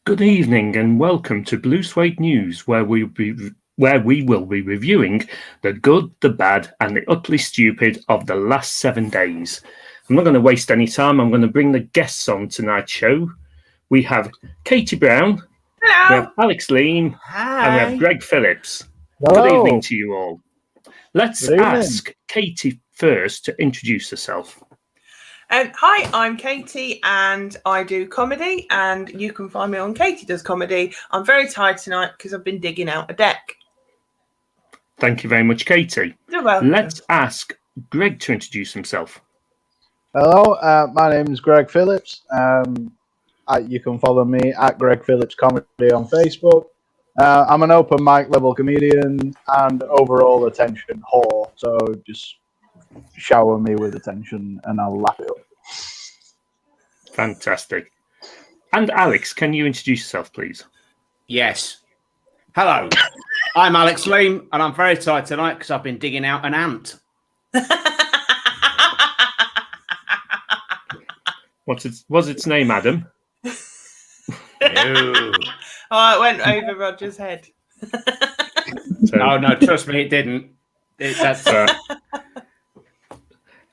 Good evening and welcome to Blue Suede News, where we will be reviewing the good, the bad, and the utterly stupid of the last 7 days. I'm not going to waste any time. I'm going to bring the guests on tonight's show. We have Katie Brown, Hello. we have Alex Leam, Hi. and we have Greg Phillips. Hello. Good evening to you all. Let's ask Katie first to introduce herself. Hi, I'm Katie and I do comedy, and you can find me on Katie Does Comedy. I'm very tired tonight because I've been digging out a deck. Thank you very much, Katie. You're welcome. Let's ask Greg to introduce himself. Hello, my name is Greg Phillips. You can follow me at Greg Phillips Comedy on Facebook. I'm an open mic level comedian and overall attention whore, so just shower me with attention and I'll lap it up. Fantastic. And Alex, can you introduce yourself, please? Yes. Hello, I'm Alex Leam, and I'm very tired tonight because I've been digging out an ant. What's its name, Adam? Ew. Oh, it went over Roger's head. Oh, no, trust me, it didn't.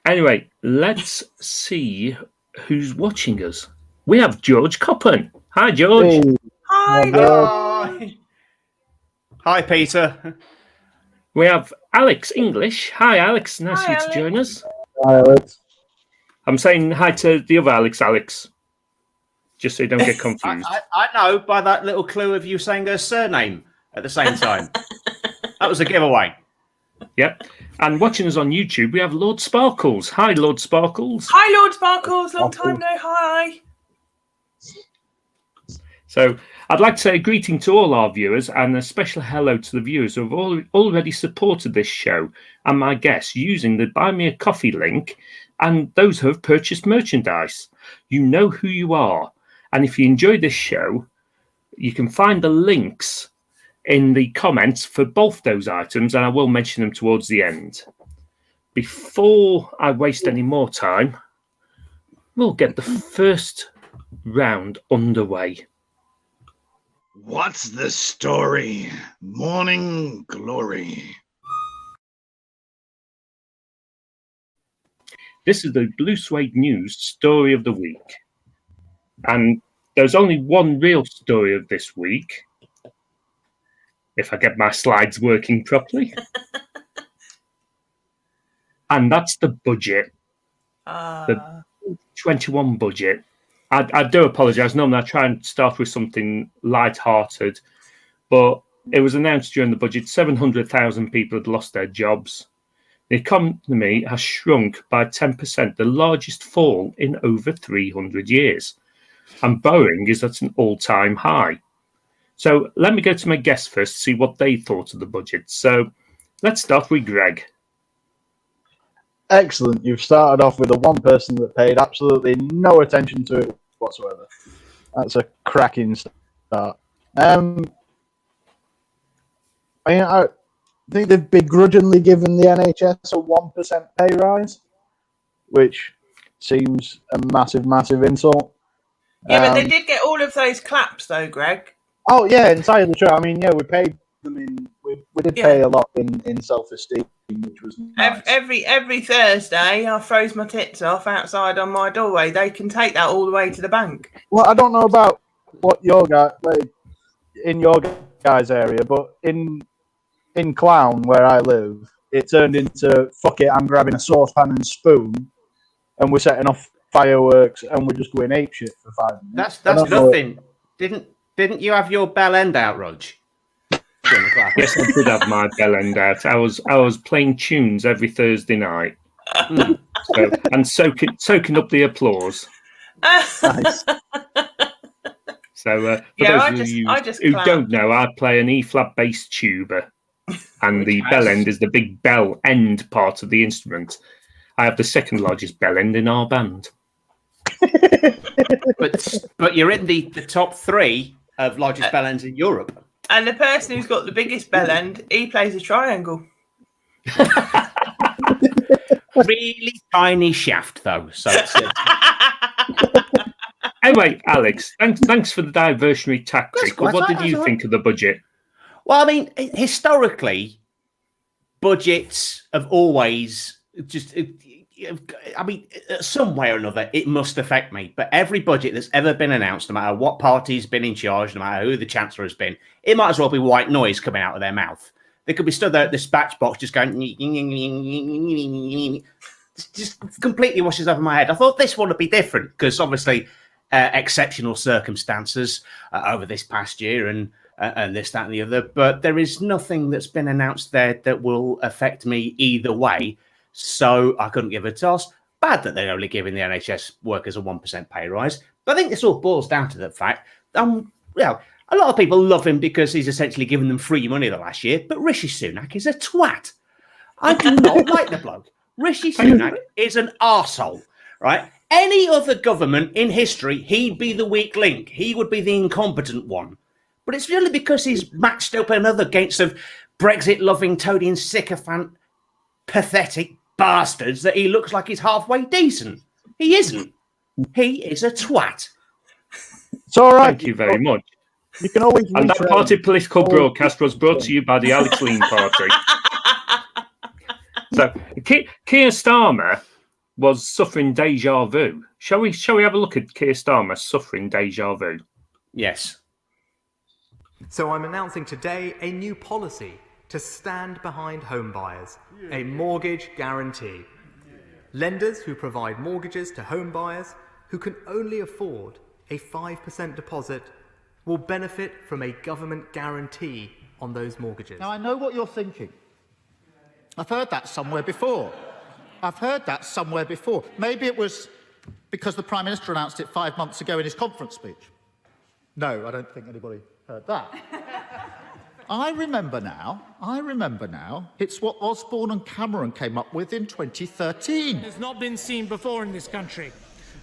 Anyway, let's see who's watching us. We have George Coppen. Hi, George. Hey. Hi. Hi. Hi, Peter. We have Alex English. Hi, Alex. Nice Hi, of you to Alex. join us. Hi, Alex. I'm saying hi to the other Alex, just so you don't get confused. I know by that little clue of you saying her surname at the same time. That was a giveaway. Yep. And watching us on YouTube, we have Lord Sparkles. Hi, Lord Sparkles. Hi, Lord Sparkles. Long time no hi. So I'd like to say a greeting to all our viewers and a special hello to the viewers who have already supported this show and my guests using the Buy Me a Coffee link, and those who have purchased merchandise. You know who you are. And if you enjoy this show, you can find the links in the comments for both those items, and I will mention them towards the end. Before I waste any more time, we'll get the first round underway. What's the story? Morning Glory. This is the Blue Suede News story of the week. And there's only one real story of this week, if I get my slides working properly. And that's the budget. The 21 budget. I do apologise. Normally I try and start with something light-hearted, but it was announced during the budget 700,000 people had lost their jobs. The economy has shrunk by 10%, the largest fall in over 300 years. And borrowing is at an all-time high. So let me go to my guests first to see what they thought of the budget. So let's start with Greg. Excellent. You've started off with the one person that paid absolutely no attention to it whatsoever. That's a cracking start. I think they've begrudgingly given the NHS a 1% pay rise, which seems a massive, massive insult. Yeah, but they did get all of those claps, though, Greg. Oh, yeah, entirely true. I mean, yeah, we paid them in... We did pay a lot in self-esteem, which was nice. Every Thursday, I froze my tits off outside on my doorway. They can take that all the way to the bank. Well, I don't know about what your guy... in your guys' area, but in Clown, where I live, it turned into, fuck it, I'm grabbing a saucepan and spoon, and we're setting off fireworks, and we're just going apeshit for 5 minutes. That's nothing. Didn't you have your bell end out, Rog? Yes, I did have my bell end out. I was playing tunes every Thursday night, and soaking up the applause. Nice. So, for those of you who don't know, I play an E-flat bass tuba, and the bell end is the big bell end part of the instrument. I have the second largest bell end in our band. but you're in the top 3 of largest bell ends in Europe. And the person who's got the biggest bell end, he plays a triangle. Really tiny shaft, though. So it's, Anyway, Alex, thanks for the diversionary tactic. But what did you think of the budget? Well, I mean, historically, budgets have always just. I mean, some way or another, it must affect me. But every budget that's ever been announced, no matter what party's been in charge, no matter who the chancellor has been, it might as well be white noise coming out of their mouth. They could be stood there at the dispatch box just going, just completely washes over my head. I thought this one would be different because obviously exceptional circumstances over this past year and this, that, and the other. But there is nothing that's been announced there that will affect me either way. So I couldn't give a toss. Bad that they're only giving the NHS workers a 1% pay rise. But I think this all boils down to the fact, a lot of people love him because he's essentially given them free money the last year. But Rishi Sunak is a twat. I do not like the bloke. Rishi Sunak is an arsehole, right? Any other government in history, he'd be the weak link. He would be the incompetent one. But it's really because he's matched up another against of Brexit-loving, Toadian sycophant, pathetic bastards that he looks like he's halfway decent. He isn't. He is a twat. It's all right. Thank you very much. You can always. And that party political broadcast was brought to you by the Alex Leam Party. So Keir Starmer was suffering deja vu. Shall we have a look at Keir Starmer suffering deja vu? Yes. So I'm announcing today a new policy to stand behind home buyers, a mortgage guarantee. Lenders who provide mortgages to home buyers who can only afford a 5% deposit will benefit from a government guarantee on those mortgages. Now, I know what you're thinking. I've heard that somewhere before. Maybe it was because the Prime Minister announced it 5 months ago in his conference speech. No, I don't think anybody heard that. I remember now, it's what Osborne and Cameron came up with in 2013. Has not been seen before in this country.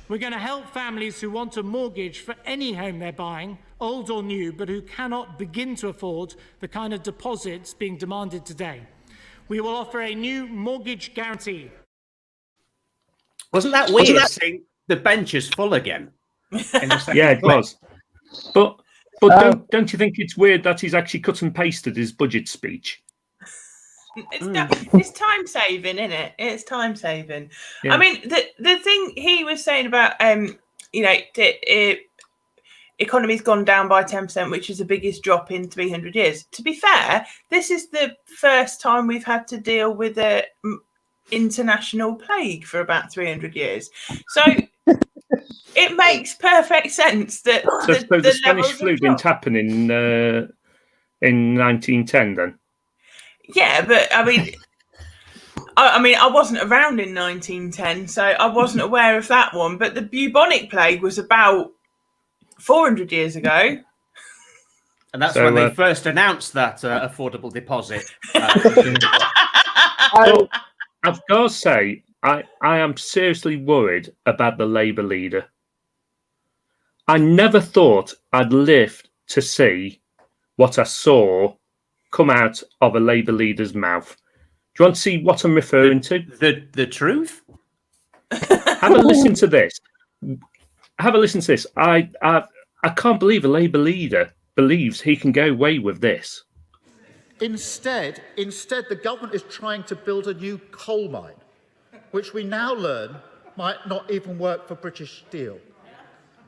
We're going to help families who want a mortgage for any home they're buying, old or new, but who cannot begin to afford the kind of deposits being demanded today. We will offer a new mortgage guarantee. Wasn't that weird seeing the bench is full again? Yeah, it was. But don't you think it's weird that he's actually cut and pasted his budget speech? It's time saving, isn't it? It's time saving. Yeah. I mean, the thing he was saying about economy's gone down by 10%, which is the biggest drop in 300 years. To be fair, this is the first time we've had to deal with a international plague for about 300 years. So it makes perfect sense that the Spanish flu didn't happen in 1910 then. Yeah, but I mean, I wasn't around in 1910, so I wasn't aware of that one. But the bubonic plague was about 400 years ago. And that's when they first announced that affordable deposit. I've got to say, I am seriously worried about the Labour leader. I never thought I'd live to see what I saw come out of a Labour leader's mouth. Do you want to see what I'm referring to? The truth? Have a listen to this. I can't believe a Labour leader believes he can go away with this. Instead, the government is trying to build a new coal mine, which we now learn might not even work for British Steel.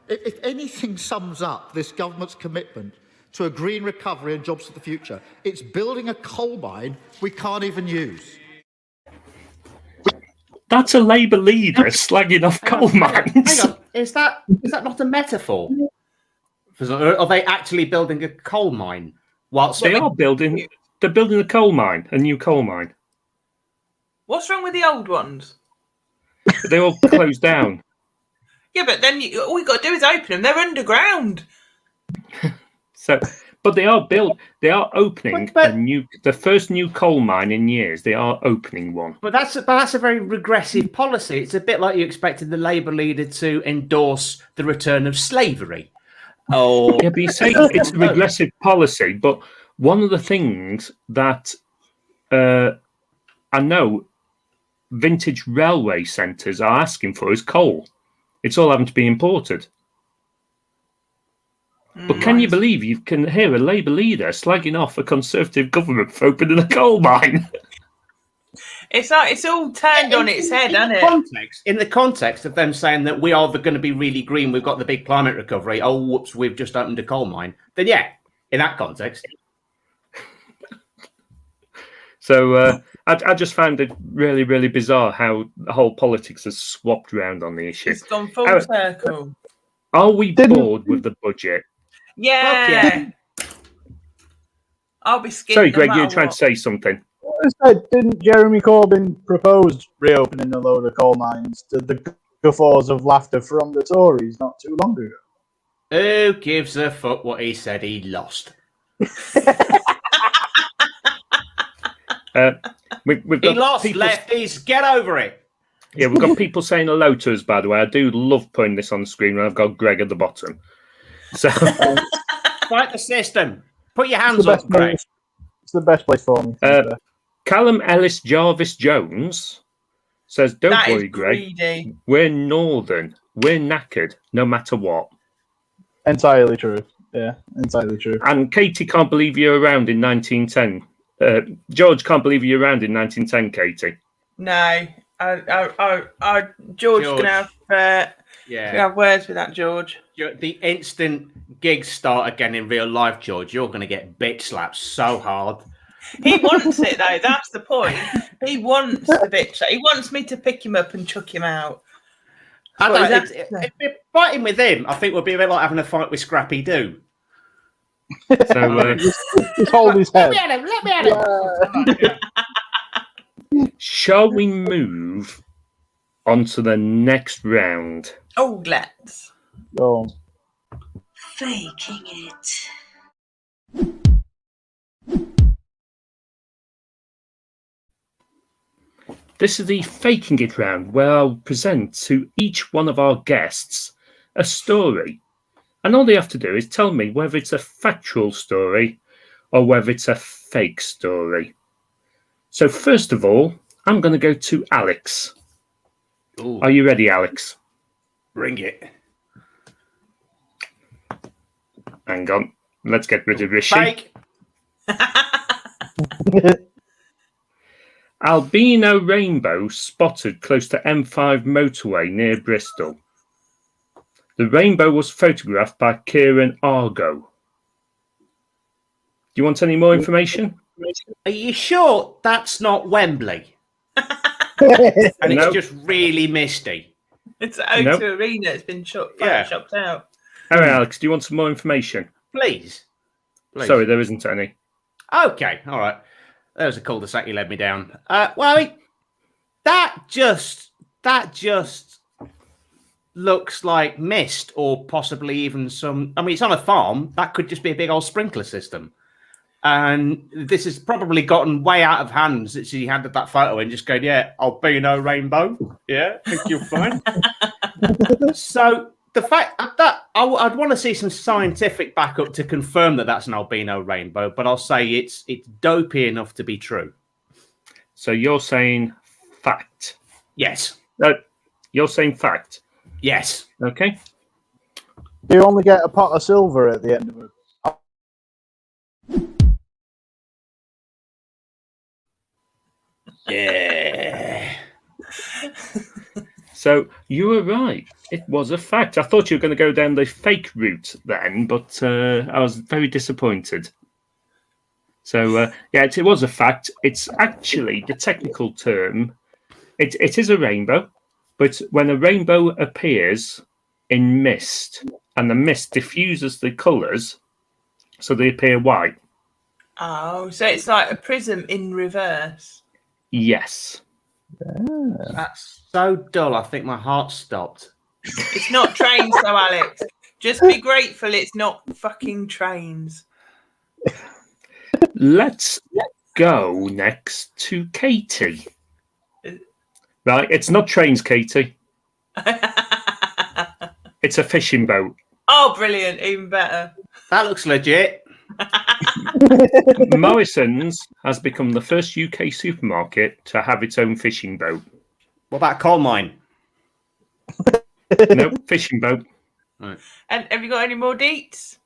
If anything sums up this government's commitment to a green recovery and jobs for the future, it's building a coal mine we can't even use. That's a Labour leader slagging off coal mines. Hang on, is that not a metaphor? Are they actually building a coal mine? They're building a coal mine, a new coal mine. What's wrong with the old ones? They all closed down. Yeah, but then all you got to do is open them. They're underground. But they are built. They are opening the first new coal mine in years. They are opening one. But that's a very regressive policy. It's a bit like you expected the Labour leader to endorse the return of slavery. Oh, yeah, but you say it's a regressive policy. But one of the things that I know vintage railway centres are asking for is coal. It's all having to be imported. But can you believe you can hear a Labour leader slagging off a Conservative government for opening a coal mine? It's like it's all turned on its head, hasn't it? In the context of them saying that we are going to be really green, we've got the big climate recovery. Oh, whoops, we've just opened a coal mine. Then yeah, in that context. So I just found it really, really bizarre how the whole politics has swapped around on the issue. It's gone full circle. Are we bored with the budget? Yeah. I'll be scared. Sorry, Greg, you were trying to say something. I said, didn't Jeremy Corbyn propose reopening a load of coal mines to the guffaws of laughter from the Tories not too long ago? Who gives a fuck what he said? He lost. We've got he lost, lefties. Get over it. Yeah, we've got people saying hello to us, by the way. I do love putting this on the screen when I've got Greg at the bottom. So fight the system. Put your hands up, Greg. It's the best place for me. Callum Ellis Jarvis Jones says, "Don't worry, Greg. We're northern. We're knackered, no matter what." Entirely true. Yeah, entirely true. And Katie can't believe you're around in 1910. George can't believe you're around in 1910, Katie. No, George gonna have words with that, George. The instant gigs start again in real life, George, you're going to get bitch slapped so hard. He wants it though. That's the point. He wants the bitch. He wants me to pick him up and chuck him out. If we're fighting with him, I think we'll be a bit like having a fight with Scrappy Doo. So just hold his head. Let me at him. Shall we move on to the next round? Oh, let's. Oh. Faking it. This is the Faking It round, where I'll present to each one of our guests a story. And all they have to do is tell me whether it's a factual story or whether it's a fake story. So first of all, I'm going to go to Alex. Ooh. Are you ready, Alex? Bring it. Hang on. Let's get rid of Rishi. Fake. Albino rainbow spotted close to M5 motorway near Bristol. The rainbow was photographed by Kieran Argo. Do you want any more information? Are you sure that's not Wembley? And it's just really misty. It's O2 Arena. It's been shopped out. All right, Alex, do you want some more information? Please. Sorry, there isn't any. Okay, all right. There's a cul-de-sac you led me down. Well, that just looks like mist, or possibly even some. I mean, it's on a farm. That could just be a big old sprinkler system. And this has probably gotten way out of hand since he handed that photo and just going, "Yeah, albino rainbow. Yeah, think you're fine." So the fact that I'd want to see some scientific backup to confirm that that's an albino rainbow, but I'll say it's dopey enough to be true. So you're saying fact? Yes. You're saying fact? Yes. Okay. Do you only get a pot of silver at the end of it? Yeah. So you were right. It was a fact. I thought you were going to go down the fake route then, but I was very disappointed. So, it was a fact. It's actually the technical term. It is a rainbow, but when a rainbow appears in mist and the mist diffuses the colours, so they appear white. Oh, so it's like a prism in reverse. Yes. That's so dull. I think my heart stopped. It's not trains, though, Alex. Just be grateful it's not fucking trains. Let's go next to Katie. Right, it's not trains, Katie. It's a fishing boat. Oh, brilliant. Even better. That looks legit. Morrison's has become the first UK supermarket to have its own fishing boat. What about coal mine? No, fishing boat. Right. And have you got any more deets?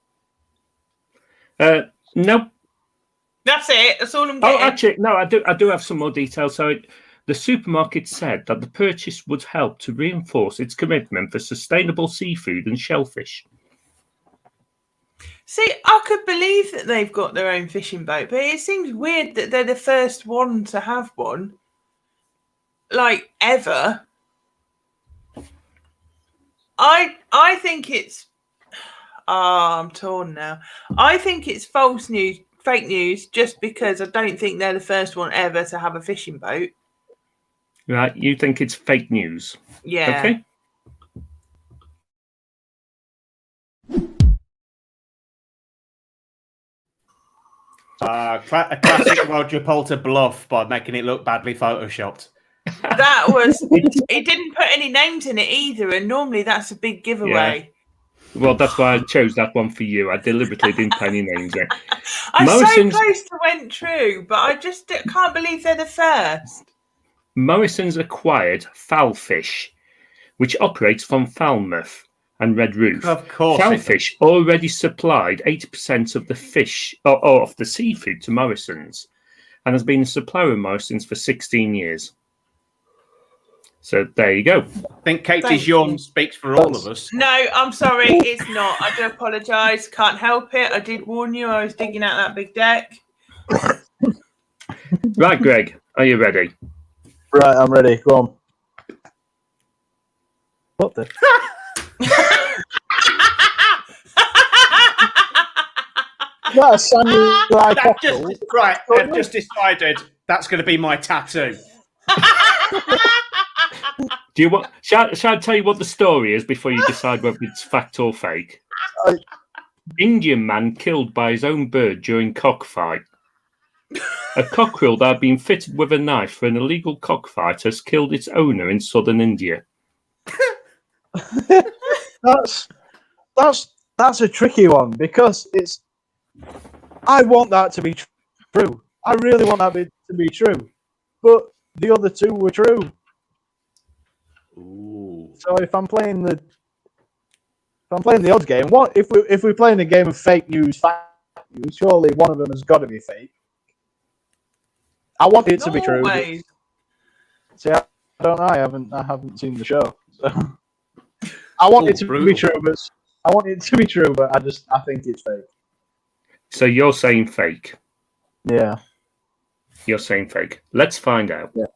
No. That's it. That's all I'm Oh, getting. actually, no. I do have some more details. So, the supermarket said that the purchase would help to reinforce its commitment for sustainable seafood and shellfish. See, I could believe that they've got their own fishing boat, but it seems weird that they're the first one to have one, like ever. I think it's. I'm torn now. I think it's false news, fake news, just because I don't think they're the first one ever to have a fishing boat. Right? You think it's fake news? Yeah. Okay. A classic Roger Poulter bluff by making it look badly photoshopped. That was. He didn't put any names in it either, and normally that's a big giveaway. Well, that's why I chose that one for you. I deliberately didn't put any names in. I'm Morrison's- so close to went true, but I just can't believe they're the first. Morrison's acquired Falfish, which operates from Falmouth and Red Roof. Of course. Falfish already supplied 80% of the fish or of the seafood to Morrison's and has been a supplier of Morrison's for 16 years. So there you go. I think Katie's Thank yawn you. speaks for all of us. No, I'm sorry, it's not. I do apologise. Can't help it. I did warn you. I was digging out that big deck. Right, Greg, are you ready? Right, I'm ready. Go on. What the? That sounded like I've just decided that's going to be my tattoo. Do you want? Shall I tell you what the story is before you decide whether it's fact or fake? Indian man killed by his own bird during cockfight. A cockerel that had been fitted with a knife for an illegal cockfight has killed its owner in southern India. That's a tricky one because it's. I want that to be true. I really want that to be true, but the other two were true. Ooh. So if I'm playing the odd game, what if we're playing a game of fake news, fact news? Surely one of them has got to be fake. I want it to be true. Always. See, I don't know. I haven't seen the show. So. I want it to be true, but I think it's fake. So you're saying fake. Yeah. You're saying fake. Let's find out. Yeah.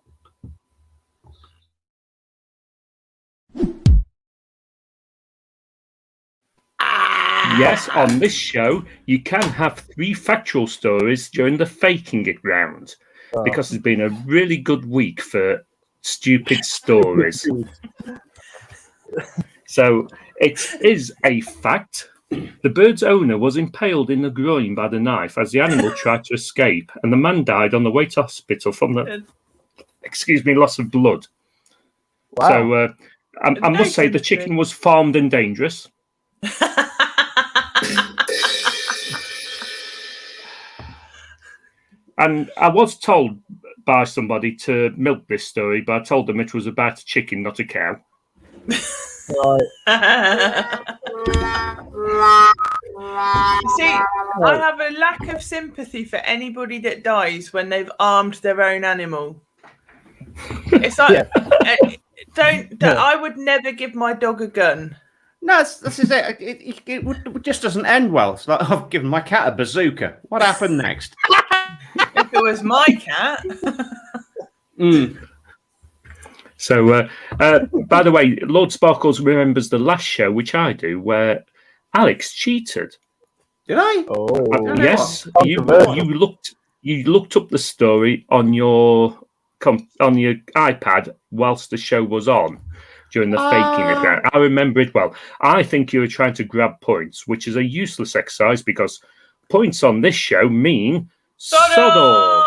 Yes, on this show, you can have 3 factual stories during the faking it round because it's been a really good week for stupid stories. So it is a fact. The bird's owner was impaled in the groin by the knife as the animal tried to escape, and the man died on the way to hospital from the, loss of blood. Wow. So I must say the chicken was farmed and dangerous. And I was told by somebody to milk this story, but I told them it was about a chicken, not a cow. Right. See, I have a lack of sympathy for anybody that dies when they've armed their own animal. It's like, I would never give my dog a gun. No, this is it. It just doesn't end well. It's like I've given my cat a bazooka. What happened next? If it was my cat. So, by the way, Lord Sparkles remembers the last show, which I do, where Alex cheated. Did I? Oh, yes. You looked up the story on your iPad whilst the show was on during the faking event. I remember it well. I think you were trying to grab points, which is a useless exercise because points on this show mean Sodor.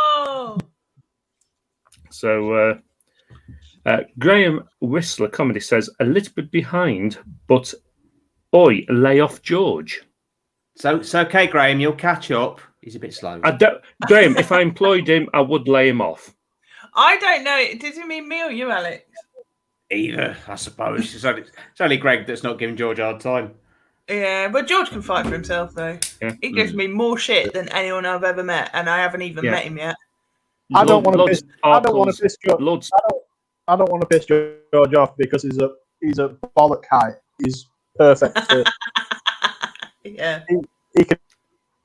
So, Graham Whistler Comedy says, a little bit behind, but oi, lay off George. So it's okay, Graham, you'll catch up. He's a bit slow. Graham, if I employed him, I would lay him off. I don't know. Does it mean me or you, Alex? Either, I suppose. It's only Greg that's not giving George a hard time. Yeah, but George can fight for himself, though. Yeah. He gives me more shit than anyone I've ever met, and I haven't even met him yet. I don't want to piss. I don't want to piss George. Lord, I don't want to piss George off because he's a bollock height. He's perfect. Yeah. He can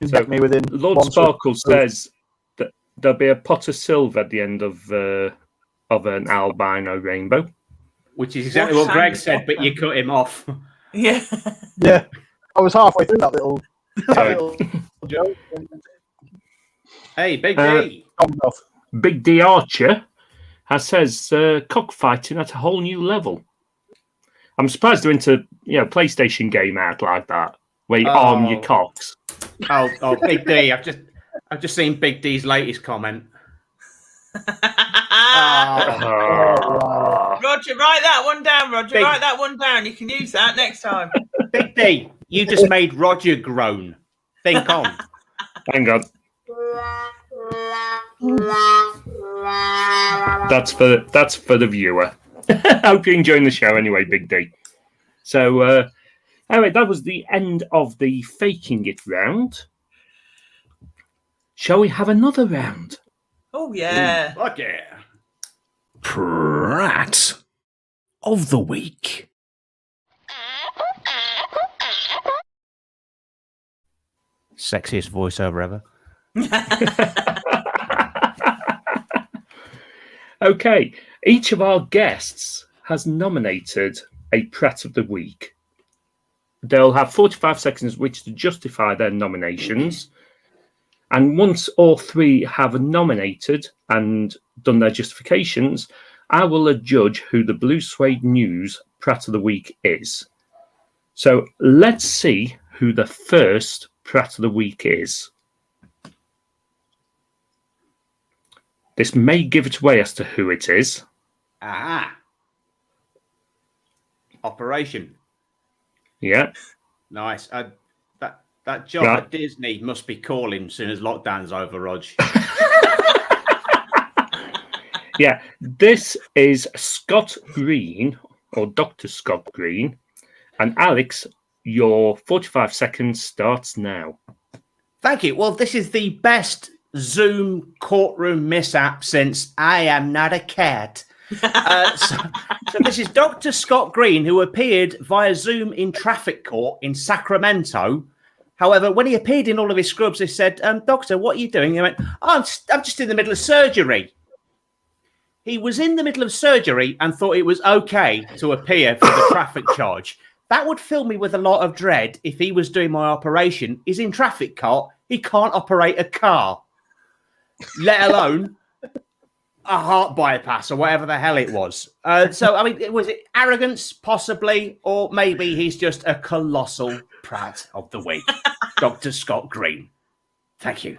get me within. Lord Sparkle says that there'll be a pot of silver at the end of an albino rainbow, which is exactly what Greg said, but you cut him off. Yeah. Yeah. I was halfway through that little joke. Hey, Big D. Big D Archer says cockfighting at a whole new level. I'm surprised they're into PlayStation game out like that, where you arm your cocks. Oh, Big D! I've just seen Big D's latest comment. Roger, write that one down, Roger. Write that one down. You can use that next time. Big D, you just made Roger groan. Think on. Hang on. That's for the viewer. Hope you're enjoying the show anyway, Big D. So anyway, that was the end of the faking it round. Shall we have another round? Oh yeah. Fuck yeah. Prat of the week. Sexiest voiceover ever. Okay, each of our guests has nominated a Prat of the Week. They'll have 45 seconds in which to justify their nominations. And once all three have nominated and done their justifications, I will adjudge who the Blue Suede News Prat of the Week is. So let's see who the first Prat of the Week is. This may give it away as to who it is. Operation. Yeah. Nice. That job at Disney must be calling as soon as lockdown's over, Rog. Yeah, this is Scott Green, or Dr. Scott Green. And Alex, your 45 seconds starts now. Thank you. Well, this is the best Zoom courtroom mishap since I am not a cat. So this is Dr. Scott Green, who appeared via Zoom in traffic court in Sacramento. However, when he appeared in all of his scrubs, they said, Doctor, what are you doing? He went, I'm just in the middle of surgery. He was in the middle of surgery and thought it was okay to appear for the traffic charge. That would fill me with a lot of dread if he was doing my operation. He's in traffic court. He can't operate a car, let alone a heart bypass or whatever the hell it was. So, I mean, was it arrogance, possibly, or maybe he's just a colossal prat of the week? Dr. Scott Green. Thank you.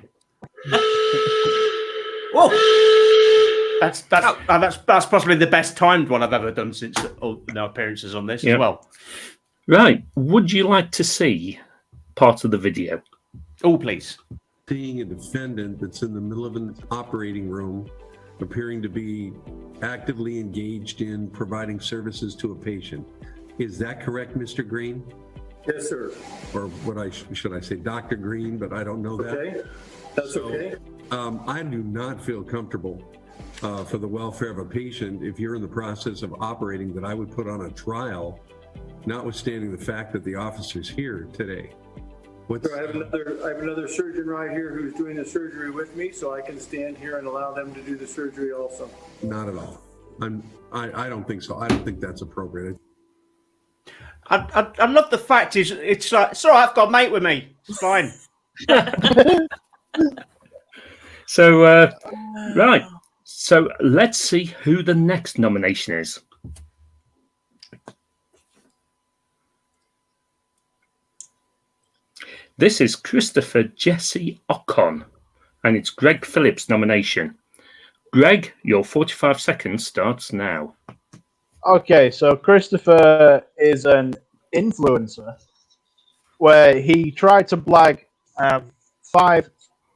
Whoa. That's possibly the best timed one I've ever done since no appearances on this as well. Right. Would you like to see part of the video? Oh, please. Seeing a defendant that's in the middle of an operating room appearing to be actively engaged in providing services to a patient. Is that correct, Mr. Green? Yes, sir. Or should I say Dr. Green, but I don't know that. Okay, that's okay. I do not feel comfortable for the welfare of a patient if you're in the process of operating that I would put on a trial, notwithstanding the fact that the officer's here today. So I have another surgeon right here who's doing the surgery with me, so I can stand here and allow them to do the surgery also. Not at all. I don't think so. I don't think that's appropriate. I love the fact it's all right. I've got a mate with me. It's fine. So right. So let's see who the next nomination is. This is Christopher Jesse Ocon, and it's Greg Phillips' nomination. Greg, your 45 seconds starts now. Okay, so Christopher is an influencer where he tried to blag 5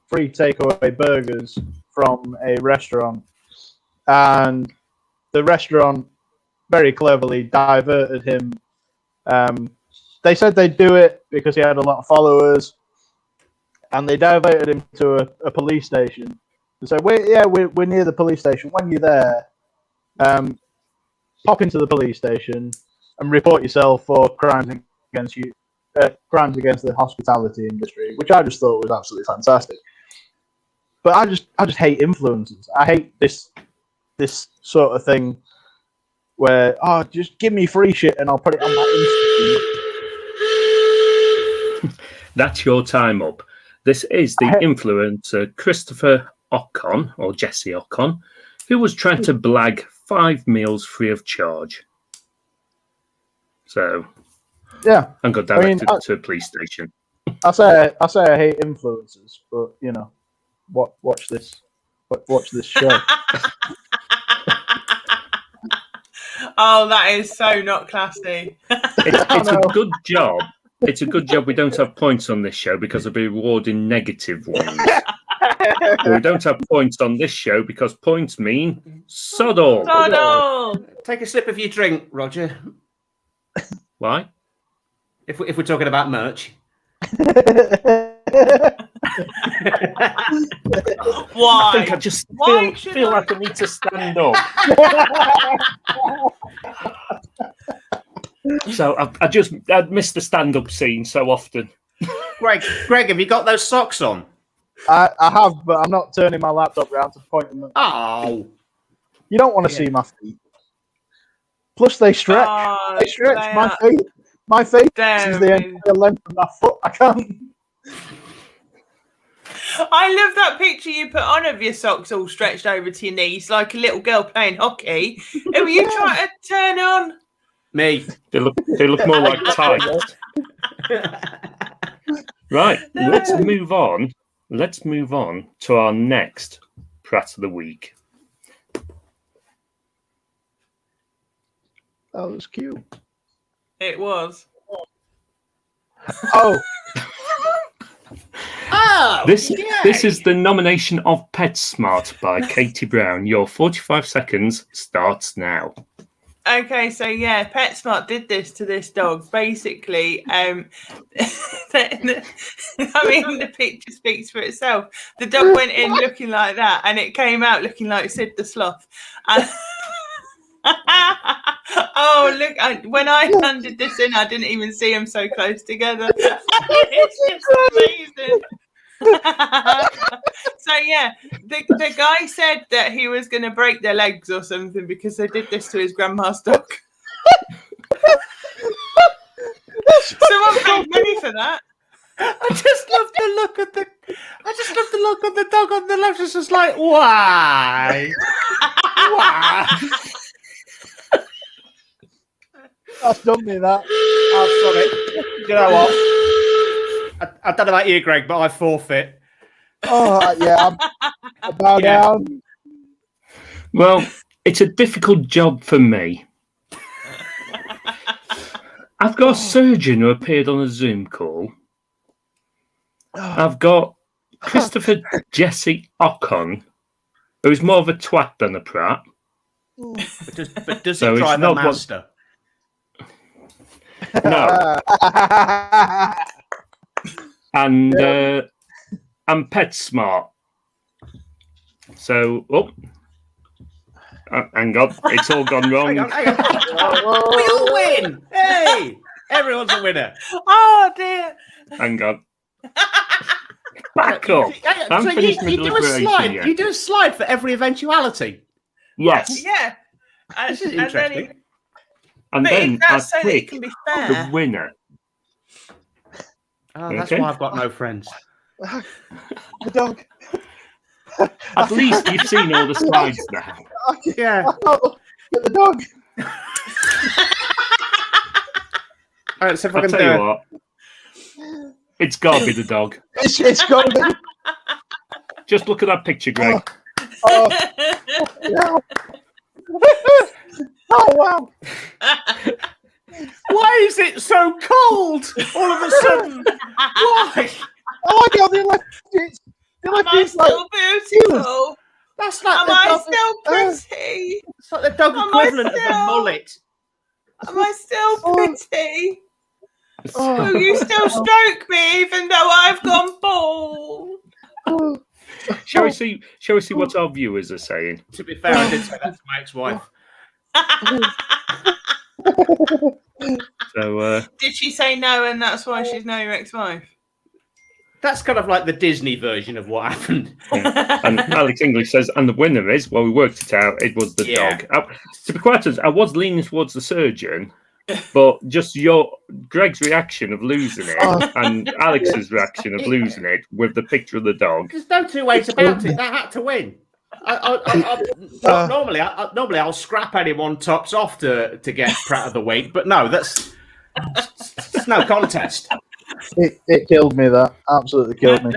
free takeaway burgers from a restaurant, and the restaurant very cleverly diverted him they said they'd do it because he had a lot of followers, and they diverted him to a police station. They said, we're near the police station. When you're there, pop into the police station and report yourself for crimes against the hospitality industry, which I just thought was absolutely fantastic. But I just hate influencers. I hate this sort of thing where just give me free shit and I'll put it on my Instagram. That's your time up. This is the influencer Christopher Ocon, or Jesse Ocon, who was trying to blag 5 meals free of charge. So, yeah, and got directed to a police station. I say I hate influencers, but watch this show. Oh, that is so not classy. It's a good job. It's a good job we don't have points on this show because I'll be rewarding negative ones. We don't have points on this show because points mean sod all. Sod all. Take a sip of your drink, Roger. Why? If we're talking about merch. Why? I think I just feel like I need to stand up. So I'd missed the stand-up scene so often. Greg, have you got those socks on? I have, but I'm not turning my laptop around to point them at. Oh. You don't want to see my feet. Plus, they stretch. They stretch. My feet is the entire length of my foot. I can't. I love that picture you put on of your socks all stretched over to your knees like a little girl playing hockey. Who are you trying to turn on? Me. They look more like tights. Right, let's move on. Let's move on to our next Prat of the Week. That was cute. It was. Oh. This is the nomination of PetSmart by Katie Brown. Your 45 seconds starts now. Okay, so yeah, PetSmart did this to this dog. Basically, I mean, the picture speaks for itself. The dog went in looking like that, and it came out looking like Sid the Sloth. And oh, look, when I handed this in, I didn't even see them so close together. It's just amazing. So yeah, the guy said that he was going to break their legs or something because they did this to his grandma's dog. Someone paid money for that. I just love the look of the dog on the left. It's just like, why? Why? That's done me, that. I'm sorry. You know what? I don't know about you, Greg, but I forfeit. Oh, yeah. I bow down. Well, it's a difficult job for me. I've got a surgeon who appeared on a Zoom call. I've got Christopher Jesse Ocon, who's more of a twat than a prat. But does he drive a Mazda? No. And PetSmart. So, hang on, it's all gone wrong. Hang on. We all win! Hey! Everyone's a winner. Oh, dear. Hang on. Back up. So you do a slide. yet. You do a slide for every eventuality. Yes. Yeah. This is interesting. And but then that's so I that it pick can be fair. the winner. Oh, that's why I've got no friends. The dog. At least you've seen all the slides now. Yeah. Get the dog. All right, so if I I'll can tell do you it. what. It's got to be the dog. It's got to be. Just look at that picture, Greg. Oh, yeah. Oh, wow. Why is it so cold all of a sudden? Why? Oh, my God, they left it. Am I still beautiful? That's like Am I still pretty? It's like the dog equivalent of a mullet. Am I still pretty? Will you still stroke me even though I've gone bald? Shall we see what our viewers are saying? To be fair, I did say that to my ex-wife. So, Did she say no and that's why she's now your ex-wife? That's kind of like the Disney version of what happened. and Alex English says, and the winner is, well, we worked it out, it was the dog. To be quite honest, I was leaning towards the surgeon, but just Greg's reaction of losing it and Alex's reaction of losing it with the picture of the dog. There's no two ways about it. That had to win. Normally, I'll scrap anyone tops off to get Pratt of the week, but no, it's no contest. It killed me. That absolutely killed me.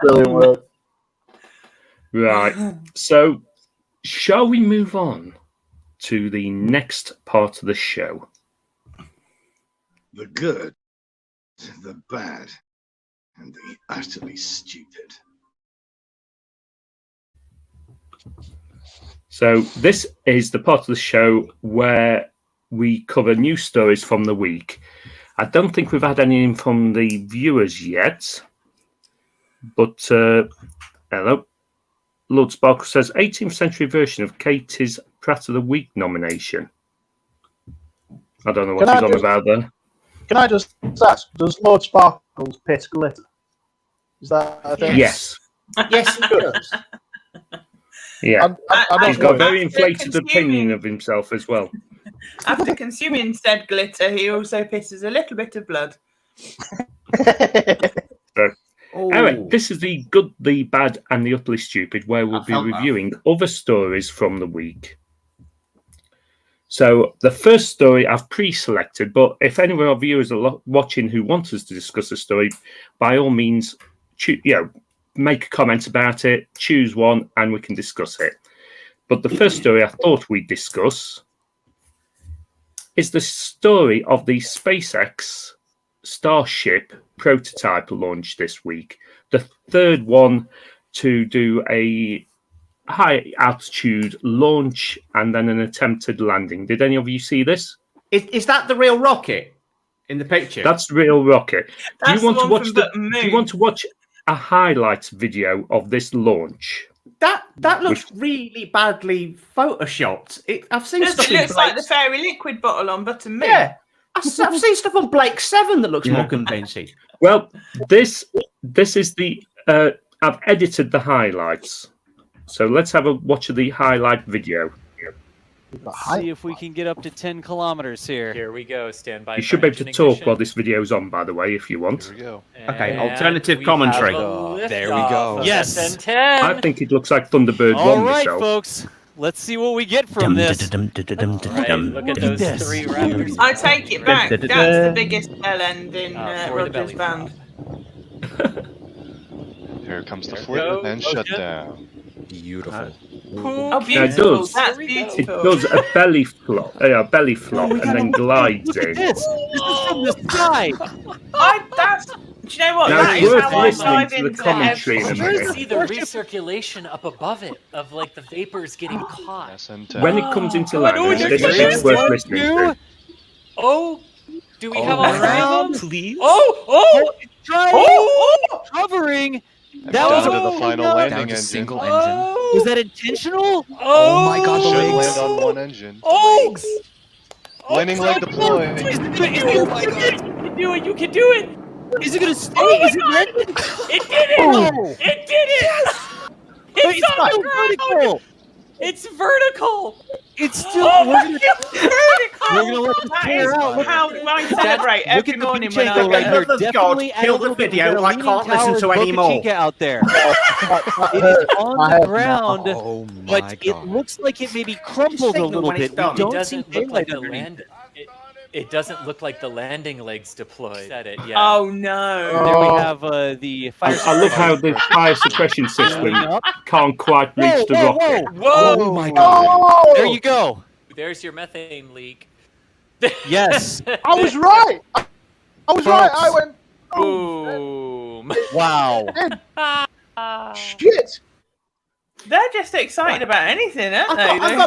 Brilliant work. Right. So, shall we move on to the next part of the show? The good, the bad, and the utterly stupid. So this is the part of the show where we cover news stories from the week. I don't think we've had any from the viewers yet, but hello. Lord Sparkle says 18th century version of Katie's Pratt of the Week nomination. I don't know what he's on about there. Can I just ask, does Lord Sparkle's piss glitter? Is that a thing? Yes. Yes, it does. Yeah. He's got a very inflated consuming- opinion of himself as well. After consuming said glitter, he also pisses a little bit of blood. So, anyway, this is the good, the bad, and the utterly stupid, where we'll be reviewing other stories from the week. So the first story I've pre-selected, but if any of our viewers are watching who want us to discuss a story, by all means, make a comment about it, choose one, and we can discuss it. But the first story I thought we'd discuss is the story of the SpaceX Starship prototype launch this week. The third one to do a high altitude launch and then an attempted landing. Did any of you see this? Is that the real rocket in the picture? That's the real rocket. Do you want to watch a highlights video of this launch? That looks really badly photoshopped. I've seen stuff. It looks like the fairy liquid bottle on Button Moon. Yeah, I've seen stuff on Blake 7 that looks more convincing. Well, this is the I've edited the highlights. So let's have a watch of the highlight video. See if we can get up to 10 kilometers here. Here we go. Stand by. You should be able to talk while this video's on, by the way, if you want. Here we go. Okay, alternative commentary. There we go. Yes. I think it looks like Thunderbird All won right, myself. folks. Let's see what we get from this. Look at those three Raptors. I take it back. That's the biggest bell end in for the belly Roger's band. Here comes the flip and shutdown. Beautiful. Oh, beautiful. That's beautiful. It does a belly flop, and then glides in. This is from the sky. Do you know what? Now, That it's is worth how I listening dive to the into commentary in a every- minute. See the recirculation up above it of like the vapors getting caught. When it comes into landing, it's worth listening to. Oh, do we have all three of them? Please. Oh! Hovering. And That was down to the final landing engine. Single engine. Was that intentional? Oh my God! The Should legs. land on one engine. Oh! Landing leg deployed. Oh my God! You can do it! Is it gonna stay? Is it landing? It did it! Oh. It did it! Yes! It's It's on still the ground! vertical. It's vertical! It's still Vertical! We're gonna let this That play is out. how I celebrate Look every at the morning when I Pachinko right get there. Love of God, Definitely kill add a the little bit. video. We've got a I Leaning can't listen Tower's to any more. Pachinko out there. It is on the ground, Oh my but it God. looks like it maybe crumbled a little bit. We It don't see doesn't look daylight like the underneath. land. It doesn't look like the landing legs deployed. Said it, yeah. Oh no! There we have the fire. I love how the fire suppression system can't quite reach the rocket. Whoa! Oh my God. Oh! There you go. There's your methane leak. Yes. I was right. I was right. I went. Boom. Wow. Shit. They're just excited about anything, aren't they? I've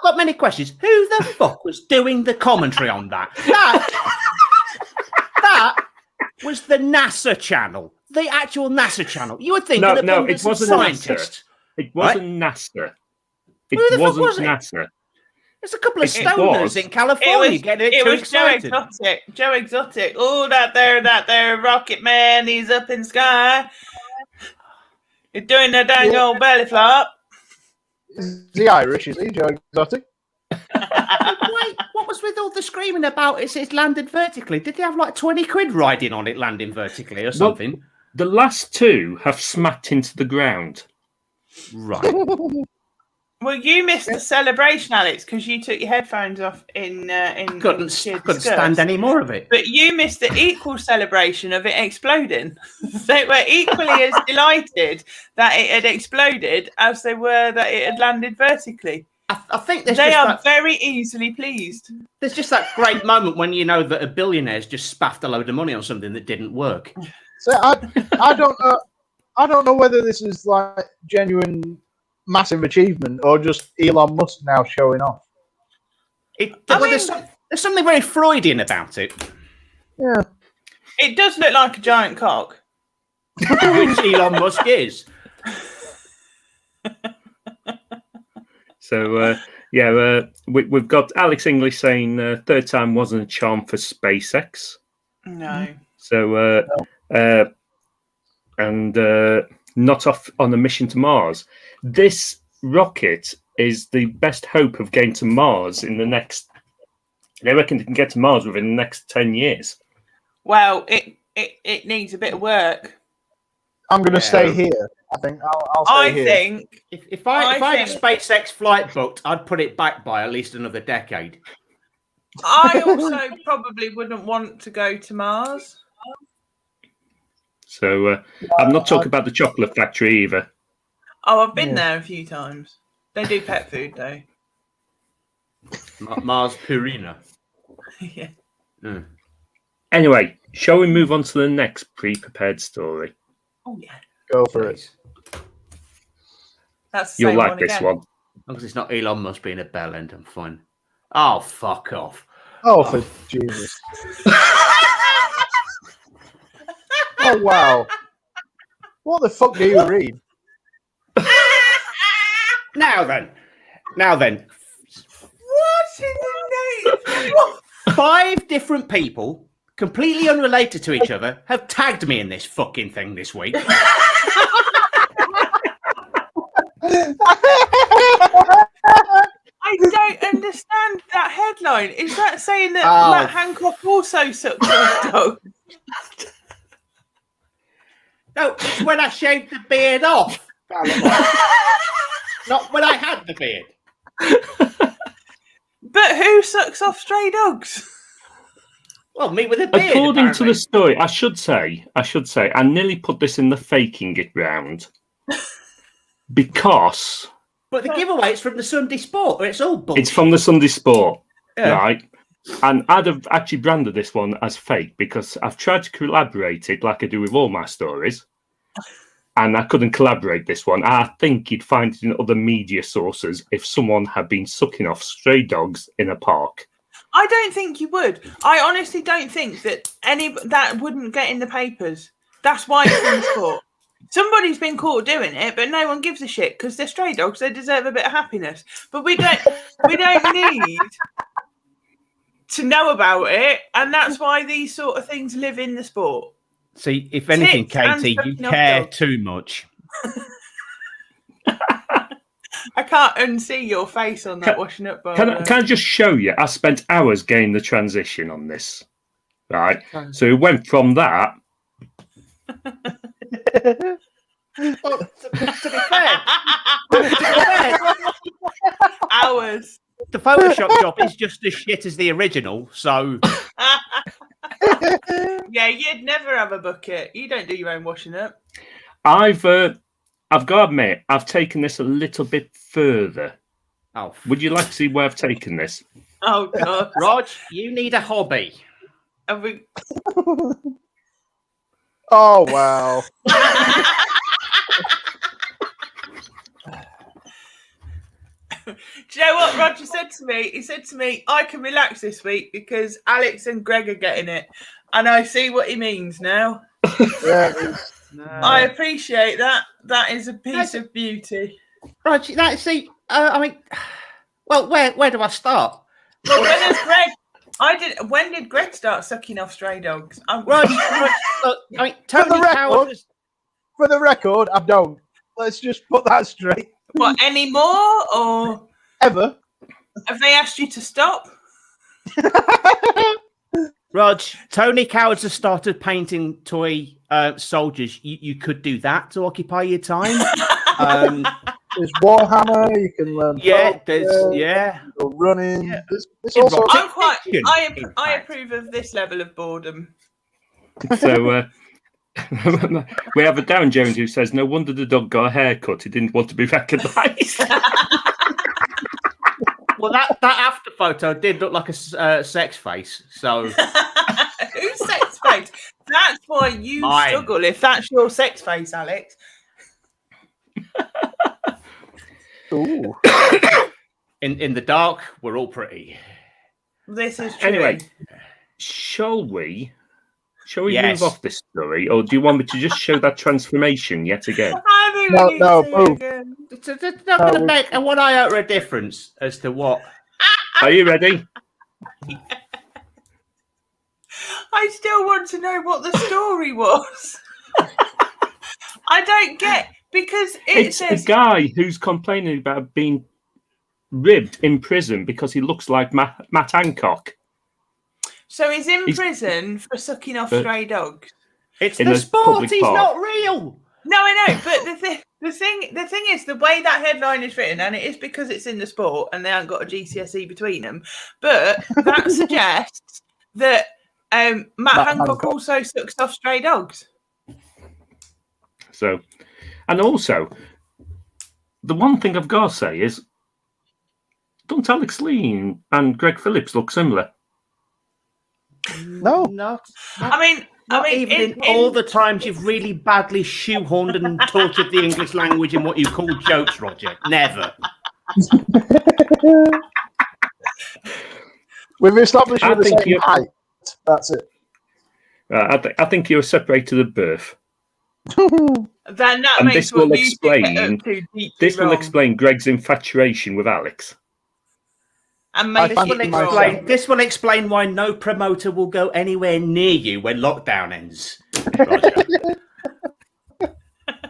got many questions. Who the fuck was doing the commentary on that? That was the NASA channel, the actual NASA channel. You would think No, an it abundance of wasn't scientists. NASA. It wasn't NASA. It Who the fuck wasn't was it? NASA. There's a couple of It stoners was. in California getting It too was Joe excited. Exotic. Joe Exotic. Oh, that there rocket man. He's up in the sky. He's doing the dang old belly flop. Is he Irish? Is he Joe Exotic? Wait, what was with all the screaming about it's landed vertically? Did they have like 20 quid riding on it landing vertically or something? Well, the last two have smacked into the ground. Right. Well, you missed the celebration, Alex, because you took your headphones off in Couldn't stand any more of it. But you missed the equal celebration of it exploding. They were equally as delighted that it had exploded as they were that it had landed vertically. I think they are very easly pleased. There's just that great moment when you know that a billionaire's just spaffed a load of money on something that didn't work. So I don't know. I don't know whether this is like genuine massive achievement or just Elon Musk now showing off. There's something very Freudian about it. Yeah. It does look like a giant cock. Which Elon Musk is. So, we've got Alex English saying third time wasn't a charm for SpaceX. No. So, not off on a mission to Mars. This rocket is the best hope of getting to Mars in the next. They reckon they can get to Mars within the next 10 years. Well, it needs a bit of work. I'm going to stay here. I think I'll stay here. I think if I had a SpaceX flight booked, I'd put it back by at least another decade. I also probably wouldn't want to go to Mars. So I'm not talking about the chocolate factory either. Oh, I've been there a few times. They do pet food though. Mars Purina. Yeah. Mm. Anyway, shall we move on to the next pre-prepared story? Oh yeah. Go for it. That's the You'll same like one this again. one. As long as it's not Elon Musk being a bell end, I'm fine. Oh, fuck off. Oh, for Jesus. Oh, wow. What the fuck do you read? Now then. What in the name? 5 different people, completely unrelated to each other, have tagged me in this fucking thing this week. I don't understand that headline. Is that saying that Matt Hancock also sucks on dog? No, it's when I shaved the beard off. Not when I had the beard. But who sucks off stray dogs? Well, me with a beard. According to the story, I should say, I nearly put this in the faking it round because. But the giveaway is from the Sunday Sport, or it's all bullshit. It's from the Sunday Sport, Yeah. right? And I'd have actually branded this one as fake because I've tried to collaborate it like I do with all my stories, and I couldn't collaborate this one. I think you'd find it in other media sources if someone had been sucking off stray dogs in a park. I don't think you would. I honestly don't think that that wouldn't get in the papers. That's why it's in the sport. Somebody's been caught doing it, but no one gives a shit because they're stray dogs. They deserve a bit of happiness. But we don't need to know about it, and that's why these sort of things live in the sport. See, if anything, Tits and Katie, you sucking off care dogs. too much. I can't unsee your face on that washing up bar. Can I just show you? I spent hours getting the transition on this, right? So it went from that. Well, to be fair, Hours. the Photoshop job is just as shit as the original, so Yeah, you'd never have a bucket. You don't do your own washing up. I've got to admit, I've taken this a little bit further. Oh, would you like to see where I've taken this? Oh God, Rog, you need a hobby. Have we... Oh, wow. Do you know what Roger said to me? He said to me, I can relax this week because Alex and Greg are getting it. And I see what he means now. I appreciate that. That is a piece of beauty. Roger, I mean, well, where do I start? Well, when did Greg start sucking off stray dogs? Look, I mean, Tony Coward. For the record, I don't. Let's just put that straight. What, anymore or ever? Have they asked you to stop? Rog, Tony Cowards has started painting toy soldiers. You could do that to occupy your time. There's Warhammer. You can learn. Running. Yeah. There's all sorts I'm quite. I approve of this level of boredom. So we have a Darren Jones who says, "No wonder the dog got a haircut. He didn't want to be recognised." Well, that after photo did look like a sex face. So whose sex face? That's why you struggle. If that's your sex face, Alex. Ooh. In the dark, we're all pretty. This is true. Anyway, shall we move off this story, or do you want me to just show that transformation yet again? It's not going to make a 1 iota of difference as to what. Are you ready? I still want to know what the story was. I don't get, because it's says a guy who's complaining about being ribbed in prison because he looks like Matt Hancock. So he's in prison for sucking off stray dogs. It's the sport. He's not real. No, I know, but the thing is, the way that headline is written, and it is because it's in the sport and they haven't got a GCSE between them, but that suggests that Matt Hancock also sucks off stray dogs. So, and also, the one thing I've got to say is, don't Alex Leam and Greg Phillips look similar? No. I mean, even in all the times you've really badly shoehorned and tortured the English language in what you call jokes, Roger. Never. We've established the same height. That's it. I think you were separated at birth. Then that and makes this will what you explain. This will explain Greg's infatuation with Alex. And this will explain why no promoter will go anywhere near you when lockdown ends, Roger.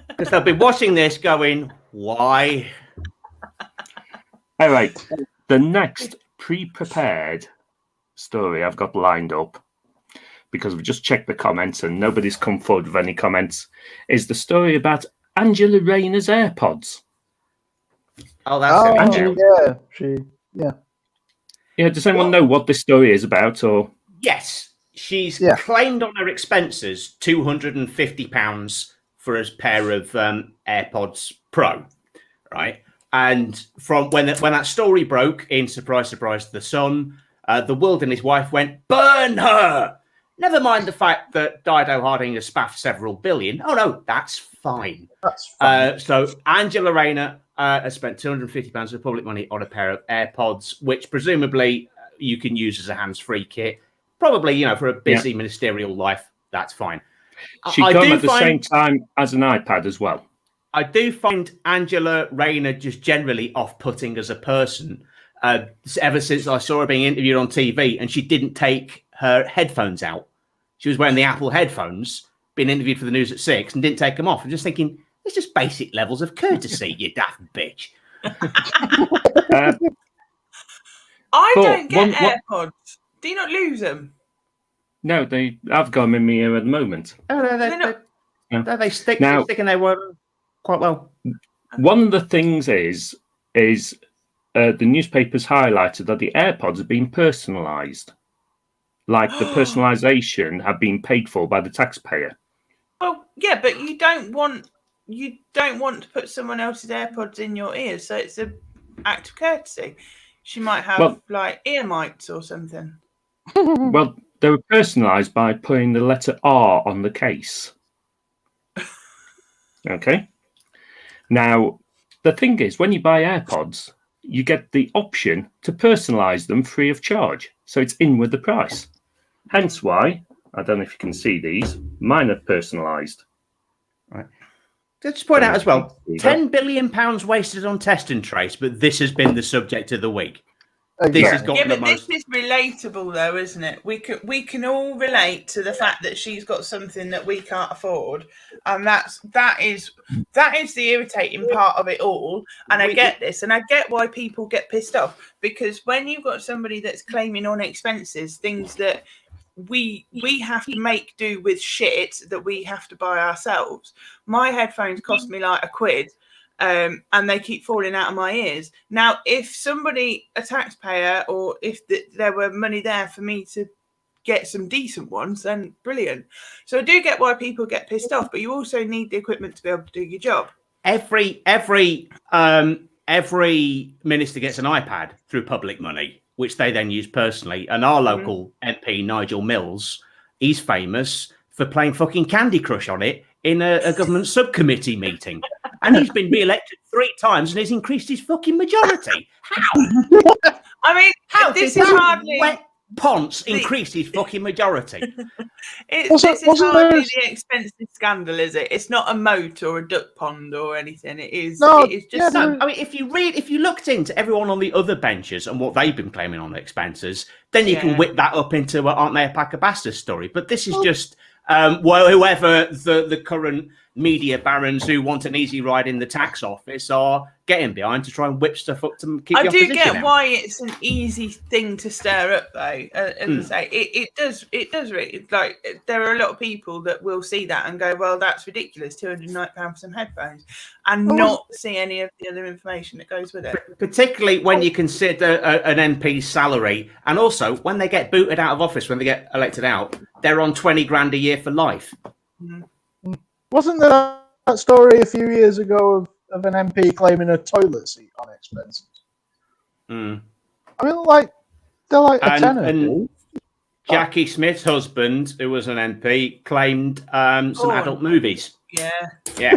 Because they'll be watching this going, why? All right. The next pre-prepared story I've got lined up, because we've just checked the comments and nobody's come forward with any comments, is the story about Angela Rayner's AirPods. Oh, that's Yeah. Yeah, does anyone know what this story is about? Or yes, she's claimed on her expenses £250 for a pair of AirPods Pro, right? And from when that story broke in Surprise, Surprise to the Sun, the World and his wife went, burn her! Never mind the fact that Dido Harding has spaffed several billion. Oh, no, that's fine. So Angela Rayner has spent £250 of public money on a pair of AirPods, which presumably you can use as a hands-free kit. Probably, for a busy ministerial life, that's fine. She got them at the same time as an iPad as well. I do find Angela Rayner just generally off-putting as a person. Ever since I saw her being interviewed on TV, and she didn't take her headphones out. She was wearing the Apple headphones, being interviewed for the news at 6, and didn't take them off. I'm just thinking, it's just basic levels of courtesy, you daft bitch. I don't get AirPods. Do you not lose them? No, I've got them in my ear at the moment. Oh, they stick and they work quite well. One of the things is the newspapers highlighted that the AirPods have been personalised. Like the personalisation have been paid for by the taxpayer. Well, yeah, but you don't want to put someone else's AirPods in your ears, so it's an act of courtesy. She might have ear mites or something. Well, they were personalised by putting the letter R on the case. Okay. Now, the thing is, when you buy AirPods, you get the option to personalise them free of charge. So it's in with the price. Hence why, I don't know if you can see these, mine are personalised. Right. Let's point out as well, £10 billion wasted on test and trace, but this has been the subject of the week. This has got the most. This is relatable, though, isn't it? We can all relate to the fact that she's got something that we can't afford, and that is the irritating part of it all. And I get this, and I get why people get pissed off, because when you've got somebody that's claiming on expenses, things that we have to make do with shit that we have to buy ourselves. My headphones cost me like £1. And they keep falling out of my ears. Now, if somebody, a taxpayer, or if there were money there for me to get some decent ones, then brilliant. So I do get why people get pissed off, but you also need the equipment to be able to do your job. Every minister gets an iPad through public money, which they then use personally. And our local MP, Nigel Mills, he's famous for playing fucking Candy Crush on it in a government subcommittee meeting. And he's been re-elected 3 times and has increased his fucking majority. How? I mean, how this did is that hardly wet Ponce increase his fucking majority? This is hardly the expensive scandal, is it? It's not a moat or a duck pond or anything. It is. No, it is just. I mean, if you looked into everyone on the other benches and what they've been claiming on the expenses, then you can whip that up into aren't they a pack of bastards story. But this is just whoever the current media barons who want an easy ride in the tax office are getting behind to try and whip stuff up to keep the I do opposition get out. why it's an easy thing to stir up, though. As I say, it does really, like, there are a lot of people that will see that and go, "Well, that's ridiculous, £209 for some headphones," and not see any of the other information that goes with it. Particularly when you consider an MP's salary, and also when they get booted out of office, when they get elected out, they're on 20 grand a year for life. Wasn't there that story a few years ago of an MP claiming a toilet seat on expenses? I mean, like, they're like a tenner. And Jackie Smith's husband, who was an MP, claimed some adult movies. Yeah. Yeah.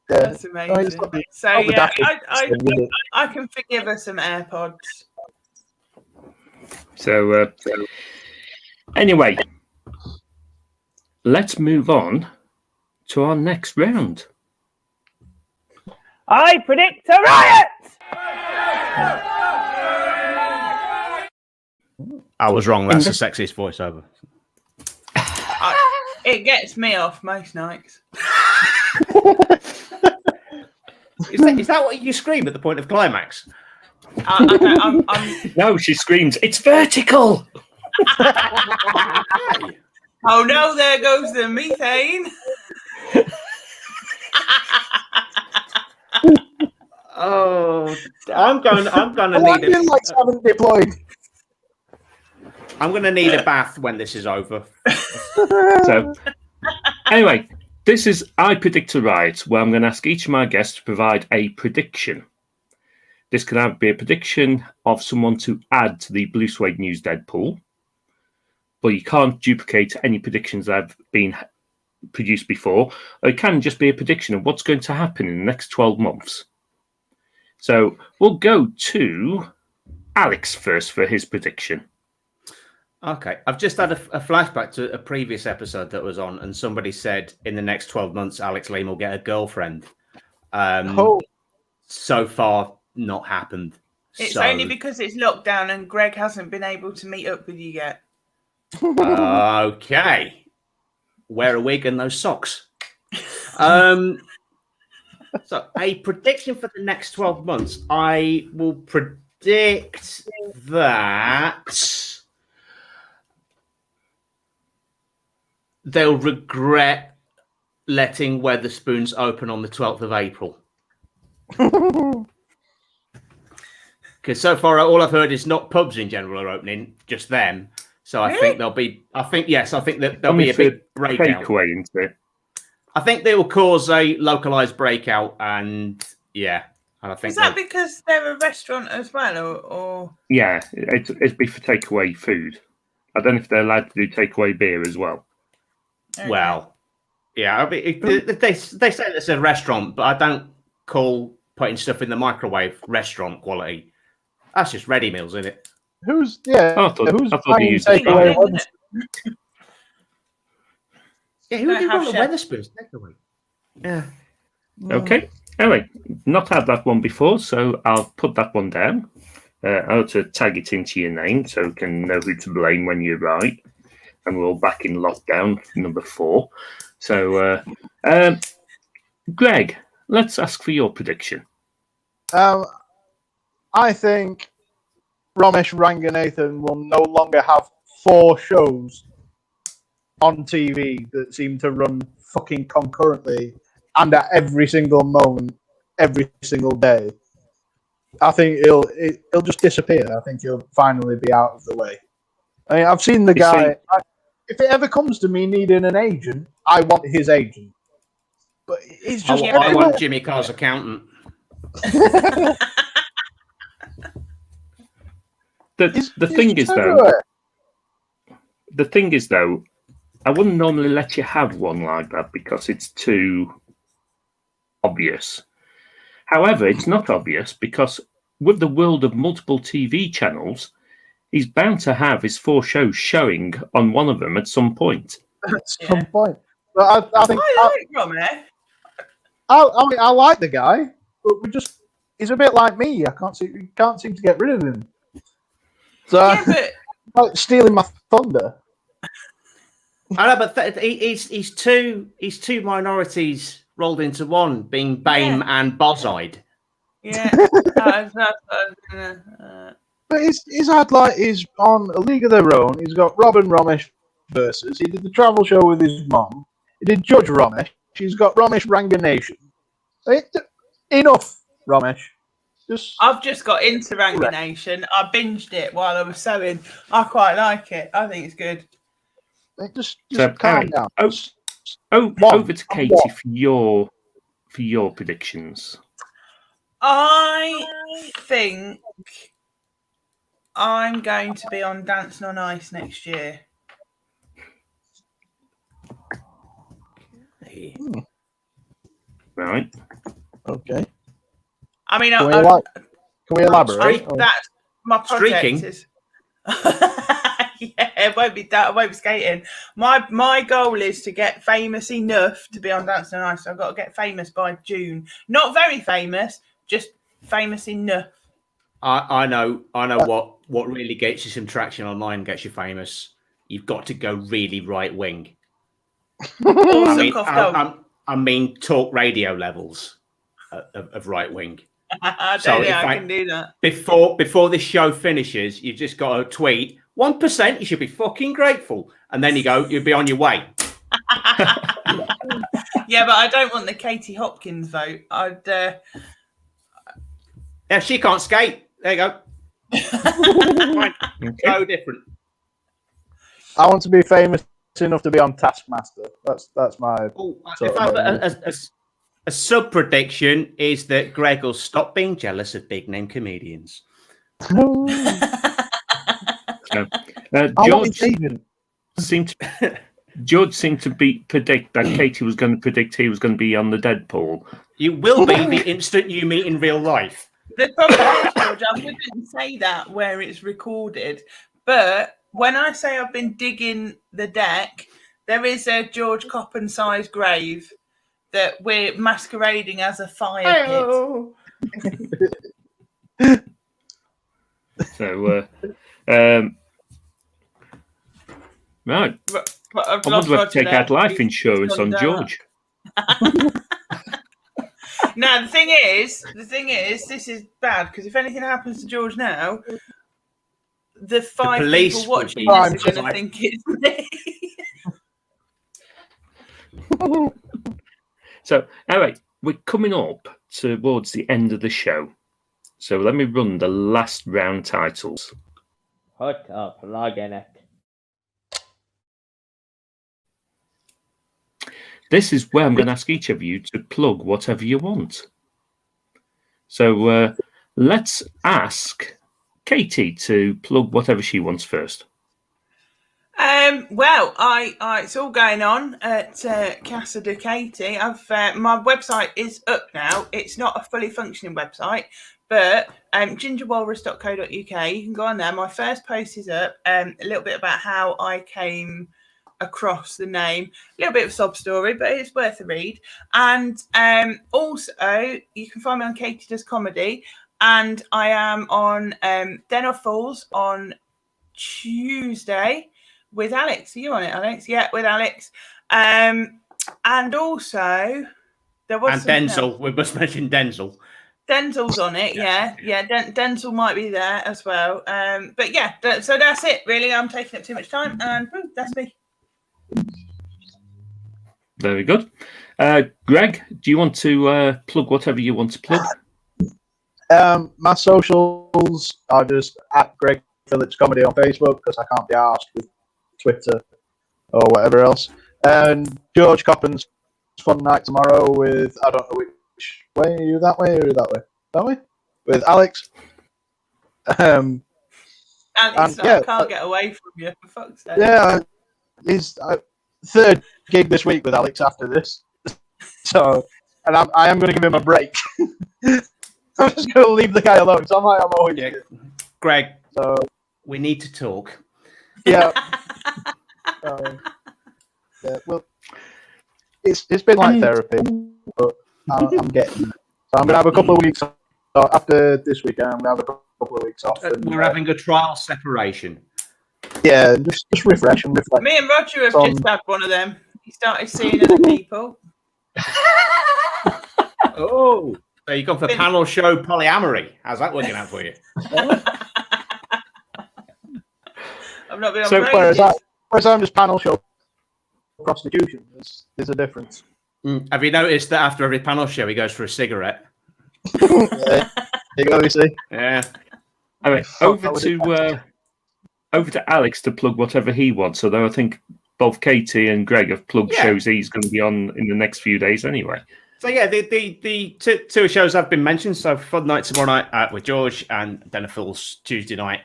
That's amazing. So yeah, I can forgive her some AirPods. So anyway, let's move on to our next round. I predict a riot! I was wrong. That's the sexiest voiceover. It gets me off most nights. Is that what you scream at the point of climax? No, she screams, "It's vertical!" Oh no, there goes the methane. Oh, I'm gonna need it. Like haven't deployed. I'm gonna need a bath when this is over. So, anyway, this is I Predict a Riot, where I'm going to ask each of my guests to provide a prediction. This can either be a prediction of someone to add to the Blue Suede News Deadpool, but you can't duplicate any predictions that have been produced before, or it can just be a prediction of what's going to happen in the next 12 months. So we'll go to Alex first for his prediction. Okay, I've just had a flashback to a previous episode that was on, and somebody said in the next 12 months, Alex Leam will get a girlfriend. So far, not happened. It's only because it's lockdown and Greg hasn't been able to meet up with you yet. Okay. Wear a wig and those socks. So, a prediction for the next 12 months. I will predict that they'll regret letting Weatherspoons open on the 12th of April. Because so far, all I've heard is not pubs in general are opening, just them. So I think there'll be. I think that there'll be a big breakout. Takeaway into it. I think they will cause a localized breakout, and yeah, and I think is that because they're a restaurant as well, or? Yeah, it'd be for takeaway food. I don't know if they're allowed to do takeaway beer as well. Okay. Well, Yeah, I mean, they say it's a restaurant, but I don't call putting stuff in the microwave restaurant quality. That's just ready meals, isn't it? Who's I thought they buying used it takeaway? right. Yeah, who Don't would have want a chef. Wetherspoons takeaway? Yeah. Okay. Anyway, not had that one before, so I'll put that one down. How to tag it into your name so you can know who to blame when you're right. And we're all back in lockdown, number 4. So, Greg, let's ask for your prediction. I think Ramesh Ranganathan will no longer have 4 shows on TV that seem to run fucking concurrently and at every single moment, every single day. I think he'll just disappear. I think he'll finally be out of the way. I mean, I've seen the guy. If it ever comes to me needing an agent, I want his agent. But it's just I want Jimmy Carr's accountant. The thing is though, I wouldn't normally let you have one like that because it's too obvious. However, it's not obvious because with the world of multiple TV channels, he's bound to have his 4 shows showing on one of them at some point. At some point. But I think I like Ramesh. I like the guy, but he's a bit like me. I can't seem to get rid of him. So like stealing my thunder. I know, but he's two minorities rolled into one, being BAME and Bozide. Yeah. But he's had he's on A League of Their Own. He's got Robin Ramesh versus. He did the travel show with his mom. He did Judge Ramesh. He's got Ramesh Ranganation. Enough, Ramesh. I've just got into Ranganation. I binged it while I was sewing. I quite like it. I think it's good. Just calm down. Over to Katie for your predictions. I think I'm going to be on Dancing on Ice next year. Right. Okay. I mean, can we elaborate? That's my project. Streaking? Is yeah, it won't be that. I won't be skating. My goal is to get famous enough to be on Dancing on Ice. So I've got to get famous by June. Not very famous, just famous enough. I know what really gets you some traction online, gets you famous. You've got to go really right wing. I mean, talk radio levels of right wing. I can do that. Before this show finishes, you've just got to tweet 1%. You should be fucking grateful, and then you'll be on your way. Yeah, but I don't want the Katie Hopkins vote. Yeah, she can't skate. There you go. So different. I want to be famous enough to be on Taskmaster. That's my. A sub prediction is that Greg will stop being jealous of big name comedians. George seemed to predict that Katie was going to predict he was going to be on the Deadpool. You will be the instant you meet in real life. The problem is, George, I wouldn't say that where it's recorded, but when I say I've been digging the deck, there is a George Coppen-sized grave that we're masquerading as a fire pit. So, right. I wonder if take out life insurance on George. Now the thing is, this is bad because if anything happens to George now, the 5 people watching this are going to think it's me. So, all right, we're coming up towards the end of the show. So let me run the last round titles. Put a plug in it. This is where I'm going to ask each of you to plug whatever you want. So let's ask Katie to plug whatever she wants first. Well, it's all going on at Casa Ducati. My website is up now. It's not a fully functioning website, but gingerwalrus.co.uk. You can go on there. My first post is up. A little bit about how I came across the name. A little bit of a sob story, but it's worth a read. And also, you can find me on Katie Does Comedy, and I am on Den of Fools on Tuesday with Alex. Are you on it, Alex? Yeah, with Alex. And also, there was And something Denzel. else. We must mention Denzel. Denzel's on it, yeah. Denzel might be there as well. But yeah, so that's it, really. I'm taking up too much time, and that's me. Very good. Greg, do you want to plug whatever you want to plug? My socials are just at Greg Phillips Comedy on Facebook because I can't be asked with Twitter or whatever else. And George Coppen's Fun Night tomorrow with, I don't know which way, are you that way or are you that way? That way? With Alex. Alex, and, I can't get away from you, for fuck's sake. Yeah, he's third gig this week with Alex after this. So, and I am going to give him a break. I'm just going to leave the guy alone. So I'm always here. Greg, so we need to talk. Yeah. Yeah. Well, it's been like therapy, but I'm getting it. So I'm going to have a couple of weeks off. After this weekend, I'm going to have a couple of weeks off. And, we're having a trial separation. Yeah, just refresh and reflect. Me and Roger have just had one of them. He started seeing other people. Oh, so you've gone for panel show polyamory. How's that working out for you? I've not been on So whereas I'm just panel show prostitution, there's a difference. Have you noticed that after every panel show he goes for a cigarette? Yeah. You go, you see. Yeah. All right, over to Alex to plug whatever he wants. Although I think both Katie and Greg have plugged shows he's going to be on in the next few days anyway. So yeah, the two shows have been mentioned. So Fun Night tomorrow night with George, and Den of Fools Tuesday night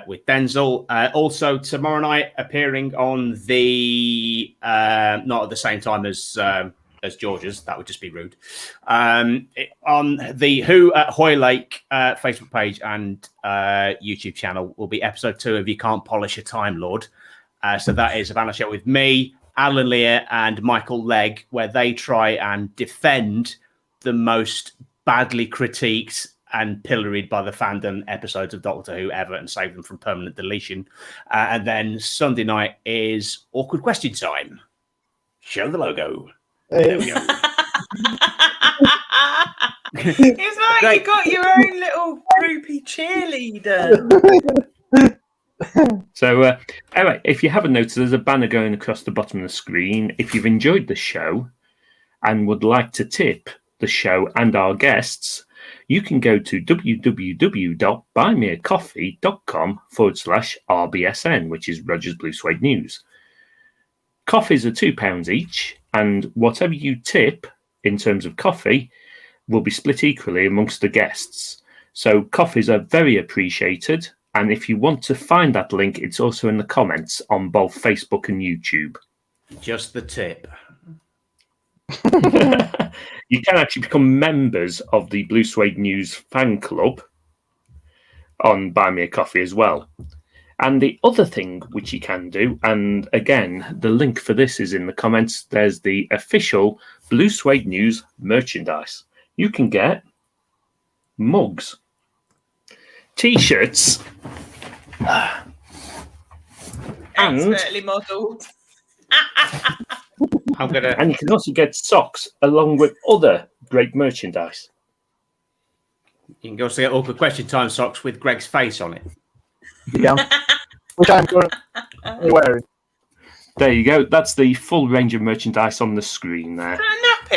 with Denzel. Also tomorrow night appearing on the not at the same time as George's. That would just be rude. On the Who at Hoylake Facebook page and YouTube channel will be episode 2 of You Can't Polish a Time Lord. So that is a banner show with me, Alan Lear, and Michael Legg, where they try and defend the most badly critiqued and pilloried by the fandom episodes of Doctor Who ever and save them from permanent deletion. And then Sunday night is Awkward Question Time. Show the logo. There we go. It's like you got your own little groupie cheerleader. So, anyway, if you haven't noticed, there's a banner going across the bottom of the screen. If you've enjoyed the show and would like to tip the show and our guests, you can go to www.buymeacoffee.com/RBSN, which is Roger's Blue Suede News. Coffees are £2 each, and whatever you tip in terms of coffee will be split equally amongst the guests. So coffees are very appreciated. And if you want to find that link, it's also in the comments on both Facebook and YouTube. Just the tip. You can actually become members of the Blue Suede News fan club on Buy Me a Coffee as well. And the other thing which you can do, and again, the link for this is in the comments, there's the official Blue Suede News merchandise. You can get mugs, T-shirts, and expertly modelled. And you can also get socks along with other great merchandise. You can also get Awkward Question Time socks with Greg's face on it. Yeah. Which I'm currently wearing. There you go. That's the full range of merchandise on the screen there.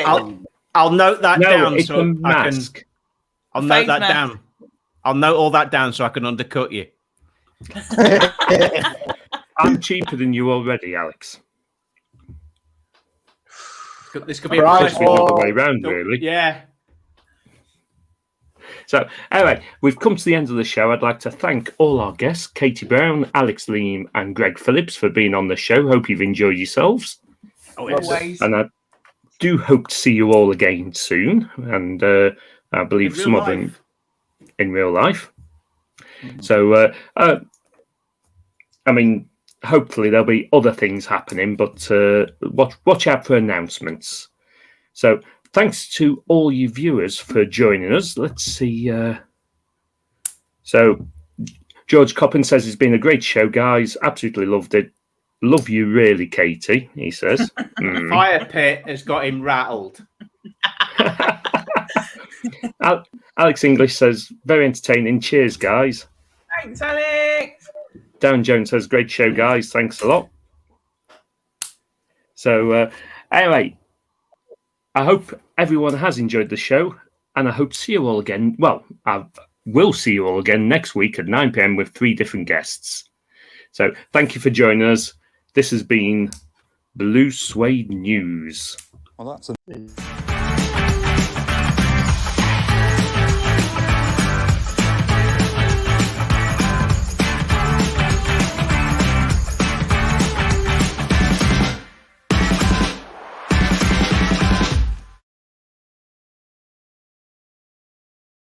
I'll note that down. It's so a mask. I'll note that down. I'll note all that down so I can undercut you. I'm cheaper than you already, Alex. This could be a price all the way round, really. Yeah. So, anyway, we've come to the end of the show. I'd like to thank all our guests, Katie Brown, Alex Leam, and Greg Phillips, for being on the show. Hope you've enjoyed yourselves. Oh, yes. Always. And I do hope to see you all again soon. And I believe In real some of them in real life. So, I mean, hopefully there'll be other things happening, but watch out for announcements. So, thanks to all you viewers for joining us. Let's see. So, George Coppin says it's been a great show, guys. Absolutely loved it. Love you, really, Katie, he says. Fire pit has got him rattled. Alex English says, very entertaining. Cheers, guys. Thanks, Alex. Darren Jones says, great show, guys. Thanks a lot. So, anyway, I hope everyone has enjoyed the show, and I hope to see you all again. Well, I will see you all again next week at 9 p.m. with 3 different guests. So, thank you for joining us. This has been Blue Suede News. Well, that's